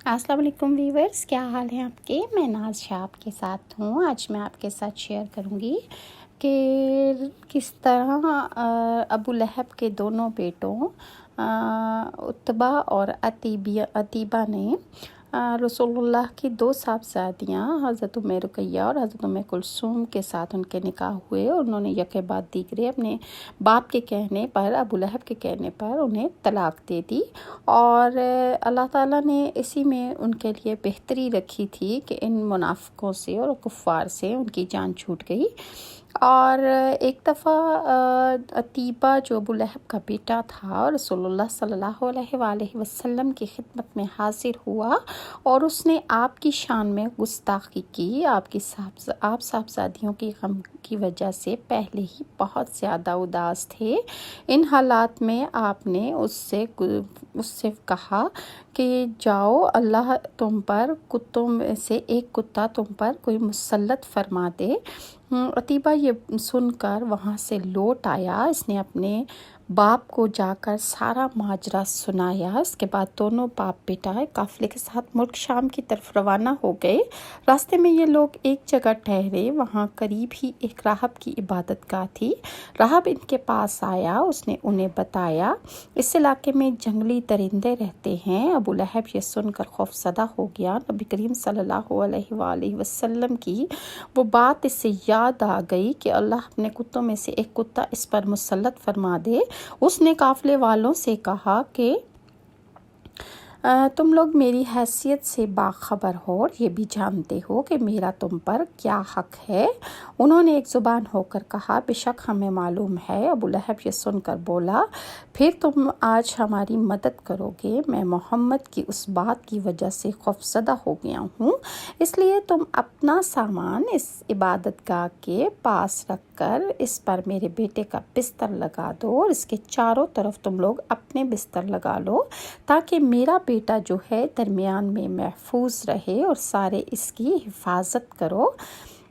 السلام علیکم ویورز، کیا حال ہیں آپ کے؟ میں ناز شاہ آپ کے ساتھ ہوں۔ آج میں آپ کے ساتھ شیئر کروں گی کہ کس طرح ابو لہب کے دونوں بیٹوں عتبہ اور عتیبہ نے رسول اللہ کی دو صاحبزادیاں حضرت ام رقیہ اور حضرت ام کلثوم کے ساتھ ان کے نکاح ہوئے، اور انہوں نے یکے بعد دیگرے اپنے باپ کے کہنے پر، ابو لہب کے کہنے پر انہیں طلاق دے دی، اور اللہ تعالیٰ نے اسی میں ان کے لیے بہتری رکھی تھی کہ ان منافقوں سے اور کفار سے ان کی جان چھوٹ گئی۔ اور ایک دفعہ عتیبہ جو ابو لہب کا بیٹا تھا رسول اللہ صلی اللہ علیہ وآلہ وسلم کی خدمت میں حاضر ہوا، اور اس نے آپ کی شان میں گستاخی کی۔ آپ صاحبزادیوں کی غم کی وجہ سے پہلے ہی بہت زیادہ اداس تھے۔ ان حالات میں آپ نے اس سے کہا کہ جاؤ، اللہ تم پر کتوں میں سے ایک کتا تم پر کوئی مسلط فرما دے۔ عتیبہ یہ سن کر وہاں سے لوٹ آیا۔ اس نے اپنے باپ کو جا کر سارا ماجرا سنایا۔ اس کے بعد دونوں باپ بیٹا قافلے کے ساتھ ملک شام کی طرف روانہ ہو گئے۔ راستے میں یہ لوگ ایک جگہ ٹھہرے، وہاں قریب ہی ایک راہب کی عبادت گاہ تھی۔ راہب ان کے پاس آیا، اس نے انہیں بتایا اس علاقے میں جنگلی درندے رہتے ہیں۔ ابو لہب یہ سن کر خوف زدہ ہو گیا۔ نبی کریم صلی اللہ علیہ وآلہ وسلم کی وہ بات اس سے یاد آ گئی کہ اللہ اپنے کتوں میں سے ایک کتا اس پر مسلط فرما دے۔ اس نے قافلے والوں سے کہا کہ تم لوگ میری حیثیت سے باخبر ہو اور یہ بھی جانتے ہو کہ میرا تم پر کیا حق ہے۔ انہوں نے ایک زبان ہو کر کہا بے شک ہمیں معلوم ہے۔ ابو لہب یہ سن کر بولا پھر تم آج ہماری مدد کرو گے؟ میں محمد کی اس بات کی وجہ سے خوفزدہ ہو گیا ہوں، اس لیے تم اپنا سامان اس عبادت گاہ کے پاس رکھ کر اس پر میرے بیٹے کا بستر لگا دو، اور اس کے چاروں طرف تم لوگ اپنے بستر لگا لو تاکہ میرا بیٹا جو ہے درمیان میں محفوظ رہے، اور سارے اس کی حفاظت کرو۔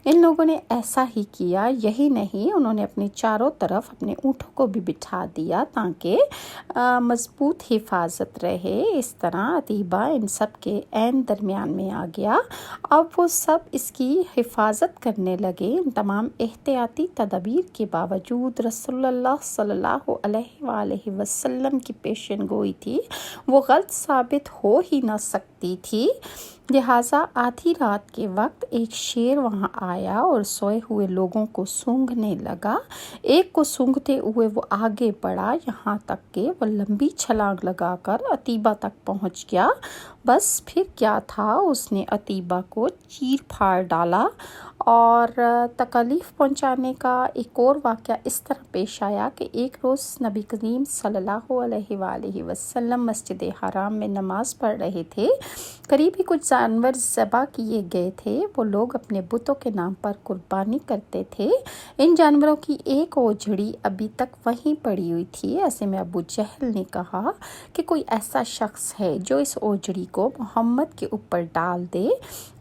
ان لوگوں نے ایسا ہی کیا۔ یہی نہیں، انہوں نے اپنے چاروں طرف اپنے اونٹوں کو بھی بٹھا دیا تاکہ مضبوط حفاظت رہے۔ اس طرح عتیبہ ان سب کے عین درمیان میں آ گیا۔ اب وہ سب اس کی حفاظت کرنے لگے۔ ان تمام احتیاطی تدابیر کے باوجود رسول اللہ صلی اللہ علیہ وآلہ وسلم کی پیشن گوئی تھی وہ غلط ثابت ہو ہی نہ سکتی تھی، لہٰذا آدھی رات کے وقت ایک شیر وہاں آیا اور سوئے ہوئے لوگوں کو سونگھنے لگا۔ ایک کو سونگھتے ہوئے وہ آگے بڑھا، یہاں تک کہ وہ لمبی چھلانگ لگا کر عتیبہ تک پہنچ گیا۔ بس پھر کیا تھا، اس نے عتیبہ کو چیر پھاڑ ڈالا۔ اور تکلیف پہنچانے کا ایک اور واقعہ اس طرح پیش آیا کہ ایک روز نبی کریم صلی اللہ علیہ وآلہ وسلم مسجد حرام میں نماز پڑھ رہے تھے۔ قریب ہی کچھ جانور ذبح کیے گئے تھے، وہ لوگ اپنے بتوں کے نام پر قربانی کرتے تھے۔ ان جانوروں کی ایک اوجھڑی ابھی تک وہیں پڑی ہوئی تھی۔ ایسے میں ابو جہل نے کہا کہ کوئی ایسا شخص ہے جو اس اوجھڑی کو محمد کے اوپر ڈال دے۔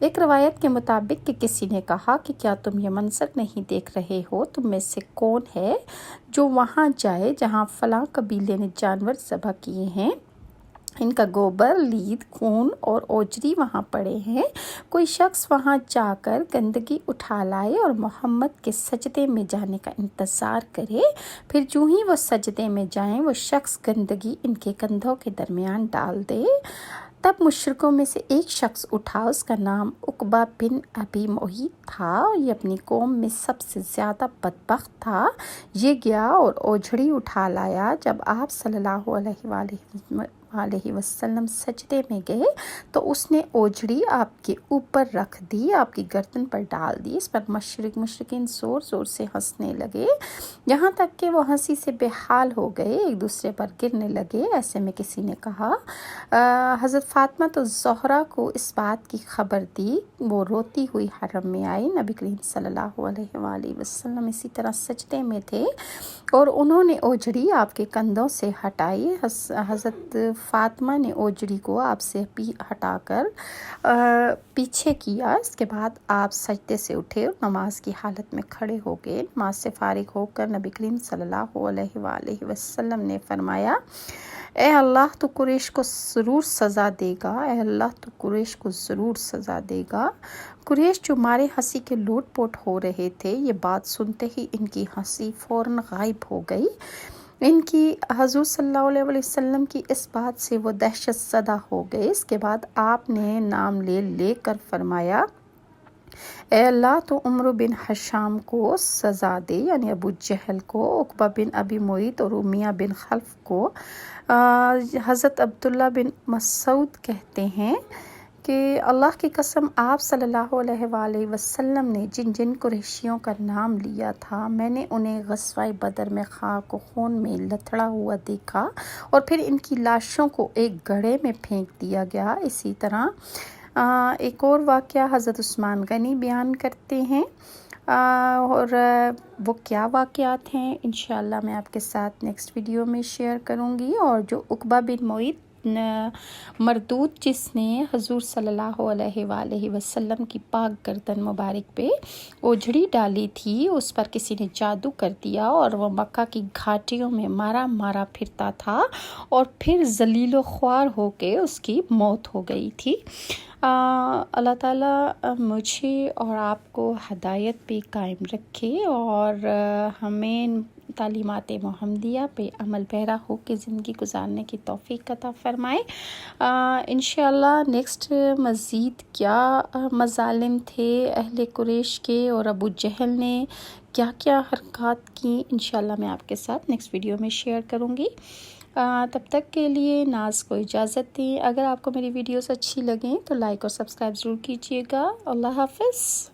ایک روایت کے مطابق کہ کسی نے کہا کہ کیا تم یہ منظر نہیں دیکھ رہے ہو؟ تم میں سے کون ہے جو وہاں جائے جہاں فلاں قبیلے نے جانور ذبح کیے ہیں؟ ان کا گوبر، لید، خون اور اوجری وہاں پڑے ہیں۔ کوئی شخص وہاں جا کر گندگی اٹھا لائے اور محمد کے سجدے میں جانے کا انتظار کرے، پھر جو ہی وہ سجدے میں جائیں وہ شخص گندگی ان کے کندھوں کے درمیان ڈال دے۔ تب مشرکوں میں سے ایک شخص اٹھا، اس کا نام عقبہ بن ابی معیط تھا، یہ اپنی قوم میں سب سے زیادہ بدبخت تھا۔ یہ گیا اور اوجھڑی اٹھا لایا۔ جب آپ صلی اللہ علیہ وسلم سجدے میں گئے تو اس نے اوجھڑی آپ کے اوپر رکھ دی، آپ کی گردن پر ڈال دی۔ اس پر مشرکین زور زور سے ہنسنے لگے، یہاں تک کہ وہ ہنسی سے بے حال ہو گئے، ایک دوسرے پر گرنے لگے۔ ایسے میں کسی نے کہا حضرت فاطمہ تو زہرا کو اس بات کی خبر دی، وہ روتی ہوئی حرم میں آئی۔ نبی کریم صلی اللہ علیہ وآلہ وسلم اسی طرح سجدے میں تھے اور انہوں نے اوجھڑی آپ کے کندھوں سے ہٹائی۔ حضرت فاطمہ نے اوجڑی کو آپ سے ہٹا کر پیچھے کیا۔ اس کے بعد آپ سجدے سے اٹھے اور نماز کی حالت میں کھڑے ہو گئے۔ نماز سے فارغ ہو کر نبی کریم صلی اللہ علیہ وآلہ وسلم نے فرمایا، اے اللہ تو قریش کو ضرور سزا دے گا، اے اللہ تو قریش کو ضرور سزا دے گا۔ قریش جو مارے ہنسی کے لوٹ پوٹ ہو رہے تھے، یہ بات سنتے ہی ان کی ہنسی فوراً غائب ہو گئی۔ ان کی حضور صلی اللہ علیہ وسلم کی اس بات سے وہ دہشت زدہ ہو گئے۔ اس کے بعد آپ نے نام لے کر فرمایا، اے اللہ تو عمرو بن حشام کو سزا دے، یعنی ابو جہل کو، عقبہ بن ابی معیط اور امیہ بن خلف کو۔ حضرت عبداللہ بن مسعود کہتے ہیں کہ اللہ کی قسم آپ صلی اللہ علیہ وآلہ وسلم نے جن جن قریشیوں کا نام لیا تھا، میں نے انہیں غزوہ بدر میں خاک و خون میں لتھڑا ہوا دیکھا اور پھر ان کی لاشوں کو ایک گڑھے میں پھینک دیا گیا۔ اسی طرح ایک اور واقعہ حضرت عثمان غنی بیان کرتے ہیں، اور وہ کیا واقعات ہیں انشاءاللہ میں آپ کے ساتھ نیکسٹ ویڈیو میں شیئر کروں گی۔ اور جو عقبہ بن معیط مردود جس نے حضور صلی اللہ علیہ وآلہ وسلم کی پاک گردن مبارک پہ اوجھڑی ڈالی تھی، اس پر کسی نے جادو کر دیا اور وہ مکہ کی گھاٹیوں میں مارا پھرتا تھا اور پھر ذلیل و خوار ہو کے اس کی موت ہو گئی تھی۔ اللہ تعالیٰ مجھے اور آپ کو ہدایت پہ قائم رکھے اور ہمیں تعلیمات محمدیہ پہ عمل پیرا ہو کے زندگی گزارنے کی توفیق عطا فرمائے۔ انشاءاللہ نیکسٹ مزید کیا مظالم تھے اہل قریش کے اور ابو جہل نے کیا کیا حرکات کی، انشاءاللہ میں آپ کے ساتھ نیکسٹ ویڈیو میں شیئر کروں گی۔ تب تک کے لیے ناز کو اجازت دیں۔ اگر آپ کو میری ویڈیوز اچھی لگیں تو لائک اور سبسکرائب ضرور کیجیے گا۔ اللہ حافظ۔